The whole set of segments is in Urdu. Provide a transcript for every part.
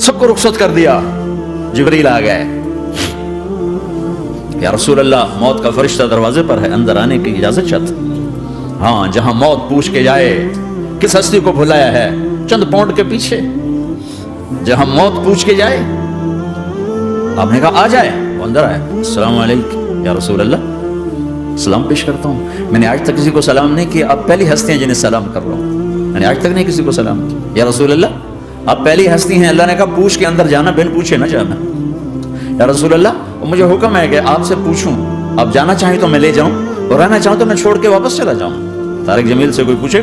سب کو رخصت کر دیا. جبریل آ گئے. یا رسول اللہ موت کا فرشتہ دروازے پر ہے, اندر آنے کی اجازت چاہتا. ہاں, جہاں موت پوچھ کے جائے کس ہستی کو بھلایا ہے, چند پاؤنڈ کے پیچھے جہاں موت پوچھ کے جائے. آپ نے کہا آ جائے. وہ اندر آئے. السلام علیکم یا رسول اللہ, سلام پیش کرتا ہوں. میں نے آج تک کسی کو سلام نہیں کیا, آپ پہلی ہستی ہیں جنہیں سلام کر رہا ہوں. میں نے آج تک نہیں کسی کو سلام کیا. یا رسول اللہ آپ پہلی ہستی ہیں. اللہ نے کہا پوچھ کے اندر جانا, بن پوچھے نہ جانا. یا رسول اللہ مجھے حکم ہے کہ آپ سے پوچھوں, آپ جانا چاہیں تو میں لے جاؤں, اور رہنا چاہوں تو میں چھوڑ کے واپس چلا جاؤں. طارق جمیل سے کوئی پوچھے,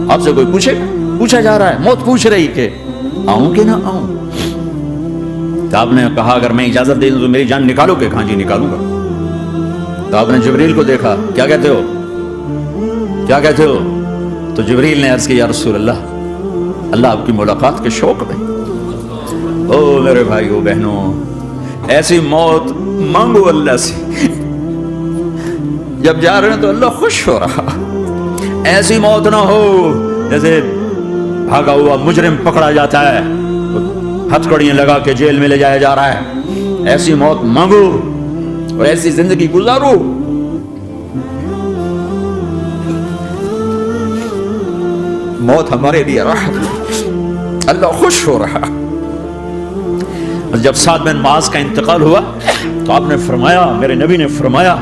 آپ سے کوئی پوچھے, پوچھا جا رہا ہے, موت پوچھ رہی کہ آؤں کہ نہ آؤں. تو آپ نے کہا اگر میں اجازت دے دوں تو میری جان نکالو کہ؟ کہاں جی نکالوں گا. تو آپ نے جبریل کو دیکھا, کیا کہتے ہو, کیا کہتے ہو؟ تو جبریل نے عرض کی یا رسول اللہ آپ کی ملاقات کے شوق میں. او میرے بھائیو بہنوں, ایسی موت مانگو اللہ سے. جب جا رہے ہیں تو اللہ خوش ہو رہا. ایسی موت نہ ہو جیسے بھاگا ہوا مجرم پکڑا جاتا ہے, ہتھکڑیاں لگا کے جیل میں لے جایا جا رہا ہے. ایسی موت مانگو اور ایسی زندگی گزارو. موت ہمارے لیے راحت, اللہ خوش ہو رہا. جب سعد بن معاذ کا انتقال ہوا تو آپ نے فرمایا, میرے نبی نے فرمایا,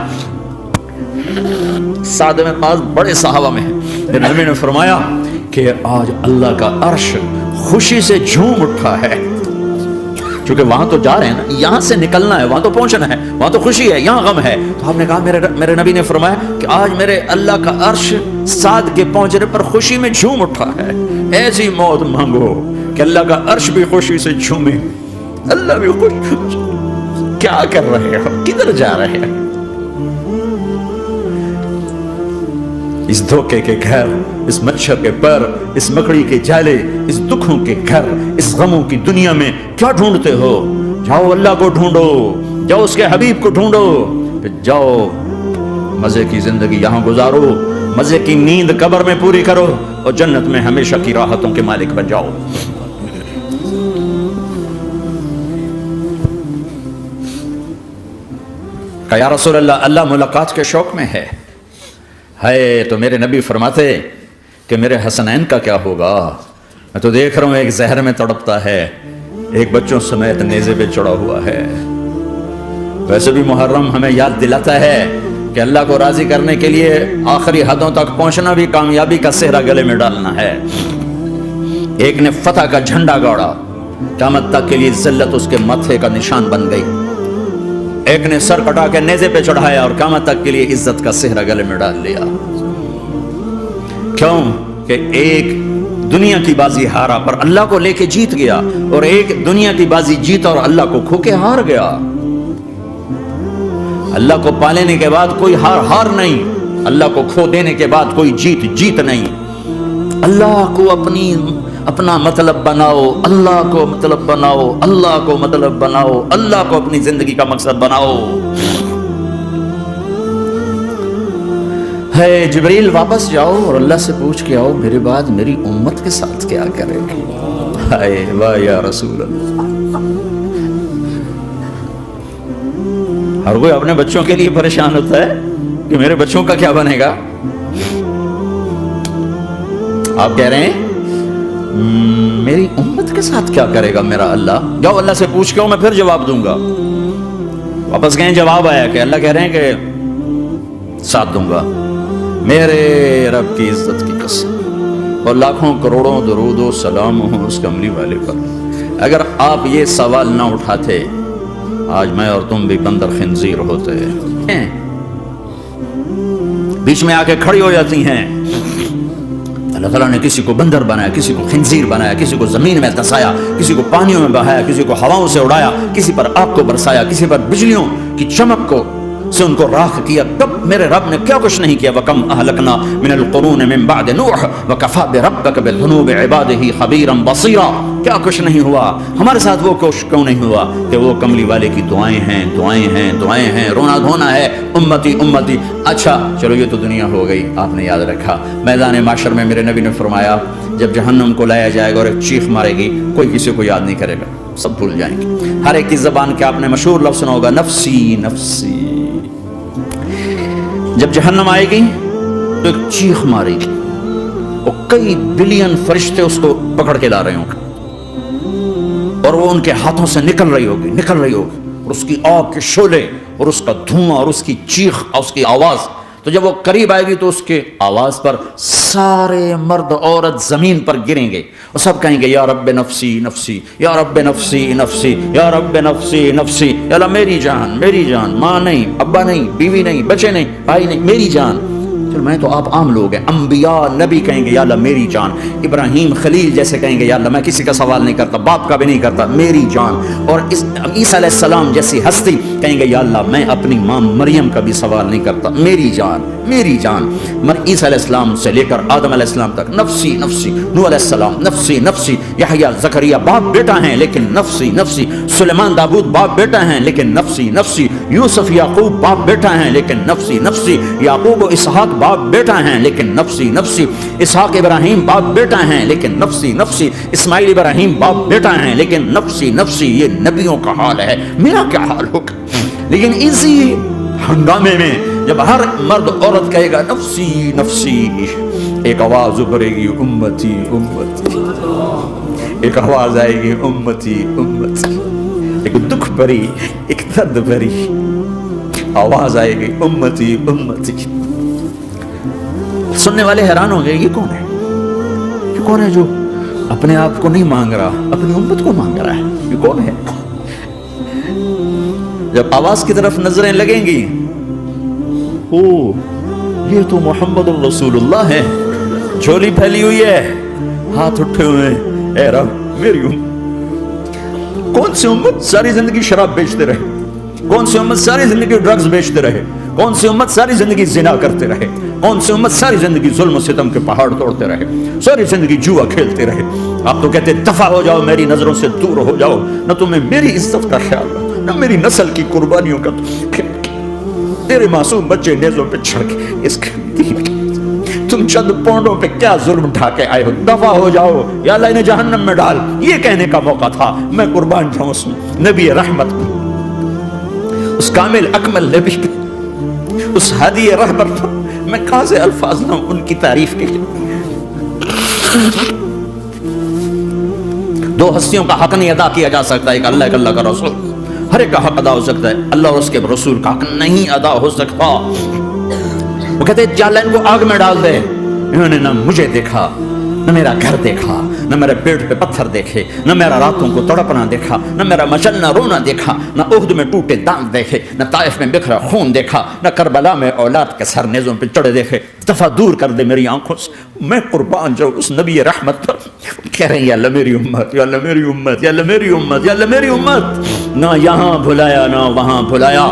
سعد بن معاذ بڑے صحابہ میں ہیں, میرے نبی نے فرمایا کہ آج اللہ کا عرش خوشی سے جھوم اٹھا ہے. چونکہ وہاں تو جا رہے ہیں نا, یہاں سے نکلنا ہے, وہاں تو پہنچنا ہے, وہاں تو خوشی ہے, یہاں غم ہے. تو آپ نے کہا, میرے نبی نے فرمایا کہ آج میرے اللہ کا عرش سعد کے پہنچنے پر خوشی میں جھوم اٹھا ہے. ایسی موت مانگو کہ اللہ کا عرش بھی خوشی سے جھومے, اللہ بھی خوش. کیا کر رہے ہو, کدھر جا رہے ہیں؟ اس دھوکے کے گھر, اس مچھر کے پر, اس مکڑی کے جالے, اس دکھوں کے گھر, اس غموں کی دنیا میں کیا ڈھونڈتے ہو؟ جاؤ اللہ کو ڈھونڈو, جاؤ اس کے حبیب کو ڈھونڈو, جاؤ مزے کی زندگی یہاں گزارو, مزے کی نیند قبر میں پوری کرو, اور جنت میں ہمیشہ کی راحتوں کے مالک بن جاؤ. کہ یا رسول اللہ ملاقات کے شوق میں ہے. تو میرے نبی فرماتے کہ میرے حسنین کا کیا ہوگا؟ میں تو دیکھ رہا ہوں ایک زہر میں تڑپتا ہے, ایک بچوں سمیت نیزے پہ چڑھا ہوا ہے. ویسے بھی محرم ہمیں یاد دلاتا ہے کہ اللہ کو راضی کرنے کے لیے آخری حدوں تک پہنچنا بھی کامیابی کا صحرا گلے میں ڈالنا ہے. ایک نے فتح کا جھنڈا گاڑا, قیامت تک کے لیے ذلت اس کے ماتھے کا نشان بن گئی. ایک نے سر کٹا کے نیزے پہ چڑھایا اور قیامت تک کے لیے عزت کا صحرا گلے میں ڈال لیا. کیوں کہ ایک دنیا کی بازی ہارا پر اللہ کو لے کے جیت گیا, اور ایک دنیا کی بازی جیتا اور اللہ کو کھو کے ہار گیا. اللہ کو پا لینے کے بعد کوئی ہار نہیں, اللہ کو کھو دینے کے بعد کوئی جیت نہیں. اللہ کو اپنا مطلب بناؤ, اللہ کو مطلب بناؤ, اللہ کو مطلب بناؤ, اللہ کو اپنی زندگی کا مقصد بناؤ. ہے جبریل واپس جاؤ اور اللہ سے پوچھ کے آؤ میرے بعد میری امت کے ساتھ کیا کرے گی. ہائے واہ یا رسول اللہ. ہر کوئی اپنے بچوں کے لیے پریشان ہوتا ہے کہ میرے بچوں کا کیا بنے گا. آپ کہہ رہے ہیں میری امت کے ساتھ کیا کرے گا میرا اللہ. جاؤ اللہ سے پوچھ کے آؤ, میں پھر جواب دوں گا. واپس گئے, جواب آیا کہ اللہ کہہ رہے ہیں کہ ساتھ دوں گا. میرے رب کی عزت کی قسم اور لاکھوں کروڑوں درود و سلام ہوں اس کملی والے پر, اگر آپ یہ سوال نہ اٹھاتے آج میں اور تم بھی بندر خنزیر ہوتے. بیچ میں آ کے کھڑی ہو جاتی ہیں. اللہ تعالیٰ نے کسی کو بندر بنایا, کسی کو خنزیر بنایا, کسی کو زمین میں دھسایا, کسی کو پانیوں میں بہایا, کسی کو ہواؤں سے اڑایا, کسی پر آگ کو برسایا, کسی پر بجلیوں کی چمک کو سے ان کو راکھ کیا. تب میرے رب نے کیا کچھ نہیں کیا. وَكَمْ أَهْلَكْنَا مِنَ الْقُرُونِ مِنْ بَعْدِ نُوحٍ وَكَفَى بِرَبِّكَ بِذُنُوبِ عِبَادِهِ خَبِيرًا بَصِيرًا. کیا کچھ نہیں ہوا ہمارے ساتھ. وہ کچھ کیوں نہیں ہوا کہ وہ کملی والے کی دعائیں ہیں, دعائیں ہیں, دعائیں ہیں, رونا دھونا ہے, امتی امتی. اچھا چلو یہ تو دنیا ہو گئی, آپ نے یاد رکھا. میدان معاشر میں میرے نبی نے فرمایا جب جہنم کو لایا جائے گا اور ایک چیخ مارے گی، کوئی کسی کو یاد نہیں کرے گا، سب بھول جائیں گے۔ ہر ایک کی زبان کے آپ نے مشہور لفظ سنا ہوگا، نفسی نفسی۔ جب جہنم آئے گی تو ایک چیخ مارے گی، اور کئی بلین فرشتے اس کو پکڑ کے لا رہے ہوں گے، اور وہ ان کے ہاتھوں سے نکل رہی ہوگی، اور اس کی آگ کے شعلے اور اس کا دھواں اور اس کی چیخ اور اس کی آواز۔ تو جب وہ قریب آئے گی تو اس کے آواز پر سارے مرد عورت زمین پر گریں گے اور سب کہیں گے یا رب نفسی نفسی، یا رب نفسی نفسی، یا رب نفسی نفسی، یا اللہ میری جان میری جان، ماں نہیں، ابا نہیں، بیوی نہیں، بچے نہیں، بھائی نہیں، میری جان۔ چلو میں تو آپ عام لوگ ہیں، انبیاء نبی کہیں گے یا اللہ میری جان، ابراہیم خلیل جیسے کہیں گے یا اللہ میں کسی کا سوال نہیں کرتا، باپ کا بھی نہیں کرتا، میری جان۔ اور عیسیٰ علیہ السلام جیسی ہستی کہیں گے یا اللہ میں اپنی ماں مریم کا بھی سوال نہیں کرتا، میری جان میری جان۔ عیسیٰ علیہ السلام سے لے کر آدم علیہ السلام تک نفسی نفسی، نوح علیہ السلام نفسی نفسی، یحییٰ زکریا باپ بیٹا ہیں لیکن نفسی نفسی، سلیمان داؤد باپ بیٹا ہیں لیکن نفسی نفسی، یوسف یعقوب باپ بیٹا ہیں لیکن نفسی نفسی، یعقوب و اسحاق باپ بیٹا ہیں لیکن نفسی نفسی، اسحاق ابراہیم باپ بیٹا ہیں لیکن نفسی نفسی، اسماعیل ابراہیم باپ بیٹا ہیں لیکن نفسی نفسی۔ یہ نبیوں کا حال ہے، میرا کیا حال ہوگا؟ لیکن اسی ہنگامے میں جب ہر مرد عورت کہے گا نفسی نفسی، ایک آواز ابھرے گی امتی امتی، ایک آواز آئے گی امتی امتی، ایک دکھ بھری ایک درد بھری آواز آئے گی امتی امتی۔ سننے والے حیران ہوں گے یہ کون ہے، یہ کون ہے جو اپنے آپ کو نہیں مانگ رہا، اپنی امت کو مانگ رہا ہے، یہ کون ہے؟ جب آواز کی طرف نظریں لگیں گی، او یہ تو محمد الرسول اللہ ہے، جھولی پھیلی ہوئی ہے، ہاتھ اٹھے ہوئے ہیں، اے رب میری امت۔ کون سی امت ساری زندگی شراب بیچتے رہے، کون سی امت ساری زندگی ڈرگز بیچتے رہے، کون سی امت ساری زندگی زنا کرتے رہے، کون سی امت ساری زندگی ظلم و ستم کے پہاڑ توڑتے رہے، ساری زندگی جوا کھیلتے رہے۔ آپ تو کہتے دفع ہو جاؤ، میری نظروں سے دور ہو جاؤ، نہ تمہیں میری عزت کا خیال نہ میری نسل کی قربانیوں کا، تیرے معصوم بچے نیزوں پہ چڑھ کے اس تم چند پونڈوں پہ کیا ظلم ڈھا کے آئے ہو، دفع ہو جاؤ یا اللہ انہیں جہنم میں ڈال۔ یہ کہنے کا موقع تھا، میں قربان جاؤں اس نبی رحمت پہ، اس کامل اکمل نبی پہ، اس ہادی رہبر پر میں کہاں سے الفاظ نہ ان کی تعریف کے لیے۔ دو ہستیوں کا حق نہیں ادا کیا جا سکتا، ایک اللہ ایک اللہ کا رسول، ہر ایک کا حق ادا ہو سکتا ہے، اللہ اور اس کے رسول کا حق نہیں ادا ہو سکتا۔ وہ کہتے ہیں جا ان کو آگ میں ڈال دے، انہوں نے نہ مجھے دیکھا، نہ میرا گھر دیکھا، نہ میرے پیٹ پہ پتھر دیکھے، نہ میرا راتوں کو تڑپنا دیکھا، نہ میرا مچلنا رونا دیکھا، نہ احد میں ٹوٹے دانت دیکھے، نہ طائف میں بکھرا خون دیکھا، نہ کربلا میں اولاد کے سر نیزوں پہ چڑھے دیکھے۔ دفعہ دور کر دے میری آنکھوں سے، میں قربان جاؤں اس نبی رحمت پر۔ کہہ رہے ہیں یا اللہ میری امت، یا اللہ میری امت، یا اللہ میری امت، یا اللہ میری امت، نہ یہاں بھلایا نہ وہاں بھلایا۔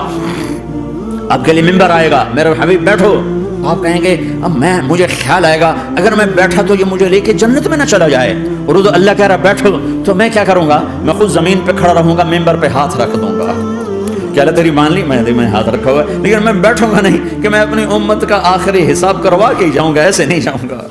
آپ کے لیے ممبر آئے گا، میرے حبیب بیٹھو، آپ کہیں گے اب مجھے خیال آئے گا اگر میں بیٹھا تو یہ مجھے لے کے جنت میں نہ چلا جائے، اور اللہ کہہ رہا بیٹھو، تو میں کیا کروں گا؟ میں خود زمین پہ کھڑا رہوں گا، ممبر پہ ہاتھ رکھ دوں گا، کیا اللہ تیری مان لی؟ میں ہاتھ رکھا ہوا ہے، لیکن میں بیٹھوں گا نہیں کہ میں اپنی امت کا آخری حساب کروا کے جاؤں گا، ایسے نہیں جاؤں گا۔